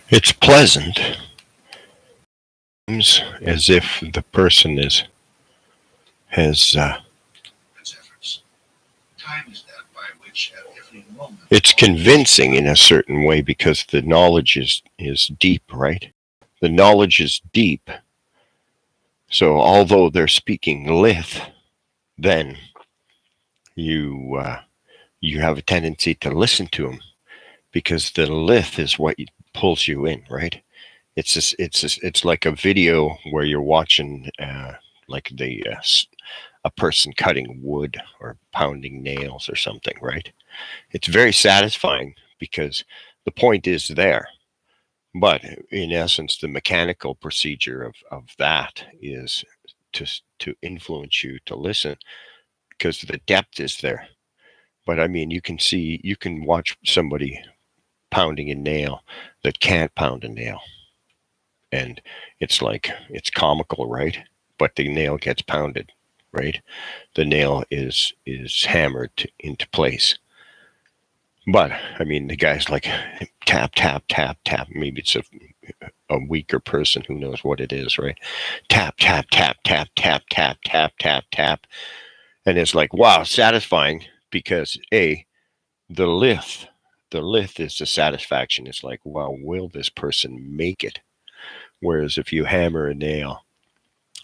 It's pleasant, as if the person has. It's convincing in a certain way because the knowledge is deep, right? The knowledge is deep. So although they're speaking lithe, then you you have a tendency to listen to them because the lithe is what pulls you in, right? It's like a video where you're watching like a person cutting wood or pounding nails or something, right? It's very satisfying because the point is there. But in essence, the mechanical procedure of that is to influence you to listen because the depth is there. But I mean, you can watch somebody pounding a nail that can't pound a nail. And it's comical, right? But the nail gets pounded, right? The nail is hammered into place. But I mean, the guy's like tap, tap, tap, tap. Maybe it's a weaker person who knows what it is, right? Tap, tap, tap, tap, tap, tap, tap, tap, tap. And it's like, wow, satisfying because the lithe, the lithe is the satisfaction. It's like, wow, will this person make it? Whereas if you hammer a nail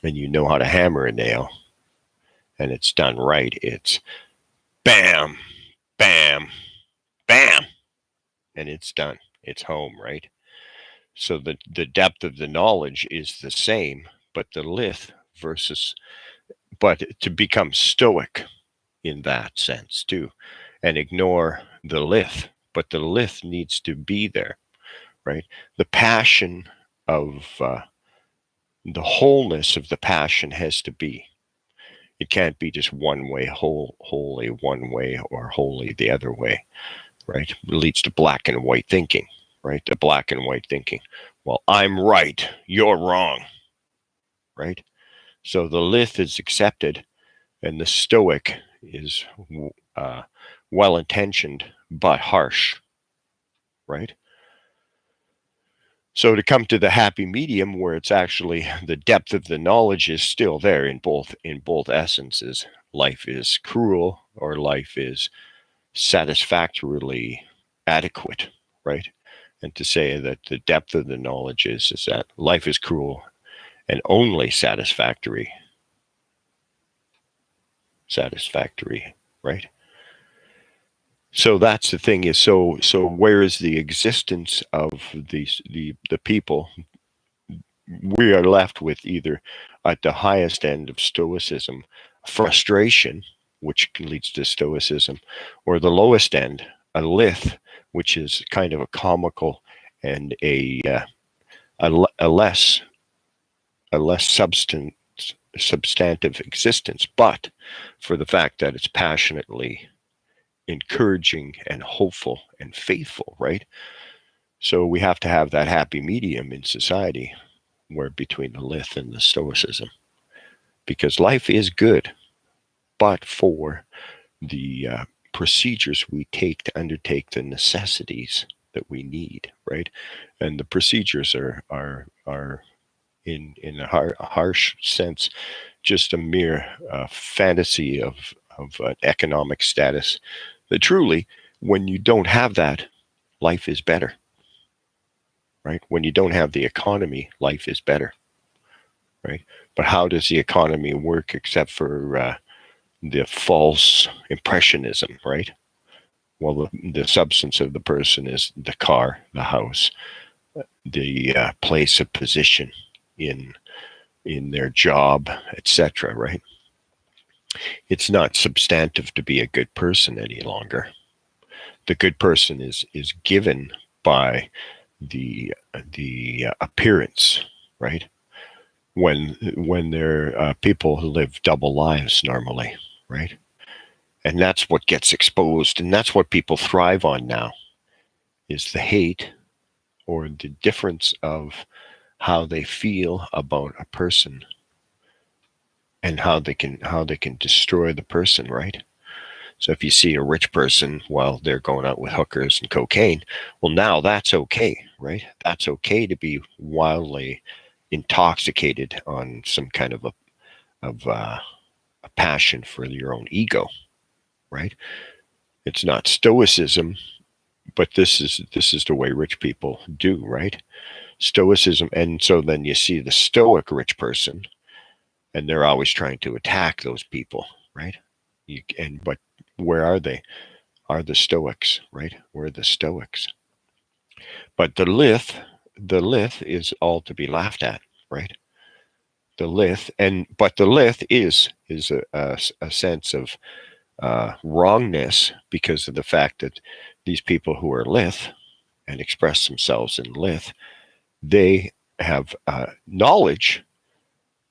and you know how to hammer a nail and it's done right, it's bam, bam, bam, and it's done. It's home, right? So the depth of the knowledge is the same, but the lithe versus, but to become stoic in that sense too, and ignore the lithe, but the lithe needs to be there, right? The passion of the wholeness of the passion has to be. It can't be just one way, wholly one way, or wholly the other way, right? It leads to black and white thinking, right? The black and white thinking. Well, I'm right, you're wrong, right? So the lithe is accepted, and the stoic is well intentioned but harsh, right? So to come to the happy medium where it's actually the depth of the knowledge is still there in both essences. Life is cruel or life is satisfactorily adequate, right? And to say that the depth of the knowledge is that life is cruel and only satisfactory, right? So that's the thing is so where is the existence of the people? We are left with either at the highest end of stoicism, frustration, which leads to stoicism, or the lowest end, a lithe, which is kind of a comical and a less substantive existence, but for the fact that it's passionately encouraging and hopeful and faithful, right? So we have to have that happy medium in society where between the lithe and the stoicism, because life is good, but for the procedures we take to undertake the necessities that we need, right? And the procedures are in a harsh sense just a mere fantasy of an economic status. That truly, when you don't have that, life is better, right? When you don't have the economy, life is better, right? But how does the economy work except for the false impressionism, right? Well, the substance of the person is the car, the house, the place of position in their job, etc. Right? It's not substantive to be a good person any longer. The good person is given by the appearance, right? When they're people who live double lives normally, right? And that's what gets exposed, and that's what people thrive on now, is the hate or the difference of how they feel about a person and how they can destroy the person, right? So if you see a rich person while they're going out with hookers and cocaine, well, now that's okay, right? That's okay to be wildly intoxicated on some kind of a passion for your own ego, right? It's not stoicism, but this is the way rich people do, right? Stoicism, and so then you see the stoic rich person, and they're always trying to attack those people, right? But where are they? Are the Stoics, right? We're the Stoics. But the lithe is all to be laughed at, right? The lithe, but the lithe is a sense of wrongness because of the fact that these people who are lithe and express themselves in lithe, they have knowledge,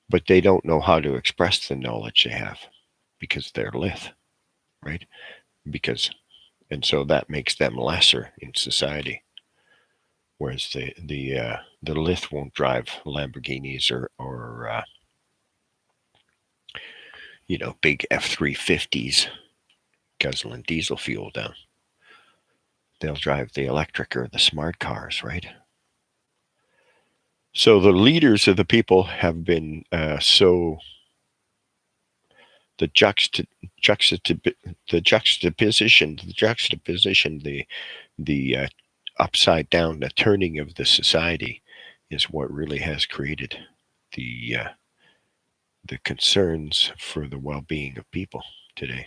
but they don't know how to express the knowledge they have because they're lithe, right? Because and so that makes them lesser in society. Whereas the lithe won't drive Lamborghinis or big F-350s guzzling diesel fuel down. They'll drive the electric or the smart cars, right? So the leaders of the people have been so the juxtaposition, the upside down, the turning of the society is what really has created the uh, the concerns for the well-being of people today.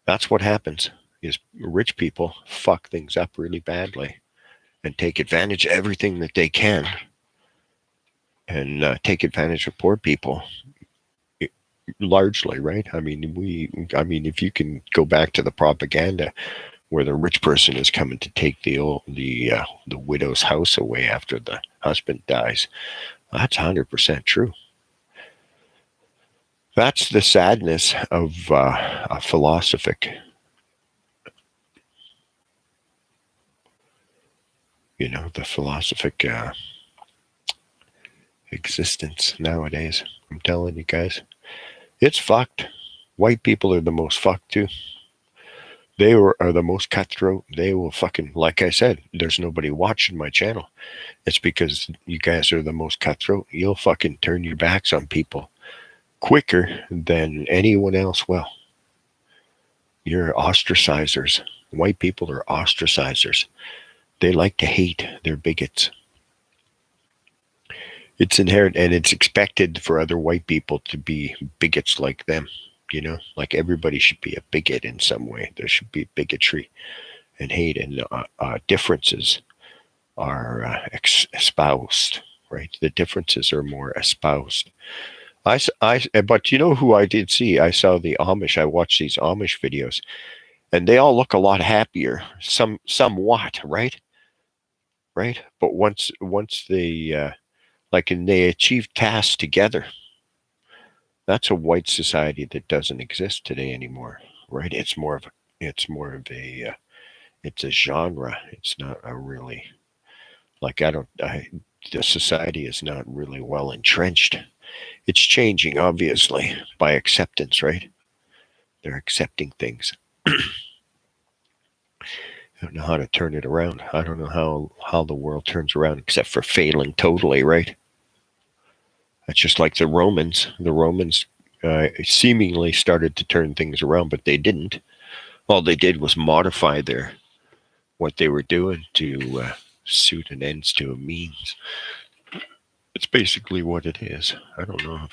That's what happens is rich people fuck things up really badly and take advantage of everything that they can and take advantage of poor people largely, right? I mean if you can go back to the propaganda where the rich person is coming to take the widow's house away after the husband dies, that's 100% true. That's the sadness of a philosophic, the philosophic existence nowadays. I'm telling you guys, it's fucked. White people are the most fucked too. Are the most cutthroat. They will fucking, like I said, there's nobody watching my channel. It's because you guys are the most cutthroat. You'll fucking turn your backs on people quicker than anyone else will. You're ostracizers. White people are ostracizers. They like to hate. They're bigots. It's inherent and it's expected for other white people to be bigots like them. Like everybody should be a bigot in some way. There should be bigotry and hate, and differences are espoused, right? The differences are more espoused. But you know who I did see? I saw the Amish. I watched these Amish videos, and they all look a lot happier. Somewhat, right? Right. But once they and they achieve tasks together, that's a white society that doesn't exist today anymore, right? It's a genre. It's not a really the society is not really well entrenched. It's changing, obviously, by acceptance, right? They're accepting things. I don't know how to turn it around. I don't know how the world turns around except for failing totally, right? That's just like the Romans. The Romans seemingly started to turn things around, but they didn't. All they did was modify what they were doing to suit an ends to a means. It's basically what it is. I don't know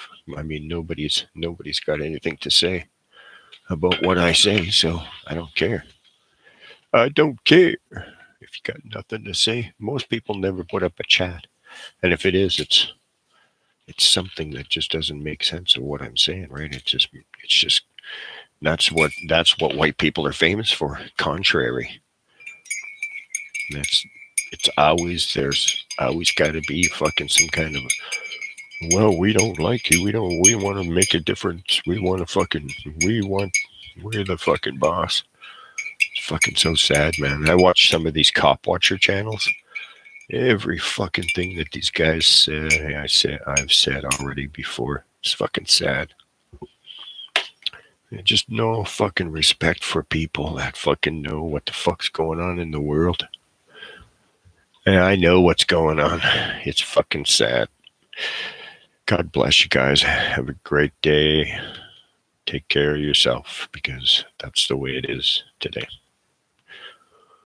nobody's got anything to say about what I say, so I don't care. I don't care if you got nothing to say. Most people never put up a chat, and if it is, it's something that just doesn't make sense of what I'm saying, right? It's just that's what white people are famous for. Contrary. There's always got to be fucking some kind of, well, we don't like you. We want to make a difference. We're the fucking boss. It's fucking so sad, man. I watch some of these cop watcher channels. Every fucking thing that these guys say, I've said already before. It's fucking sad. Just no fucking respect for people that fucking know what the fuck's going on in the world. And I know what's going on. It's fucking sad. God bless you guys. Have a great day. Take care of yourself, because that's the way it is today.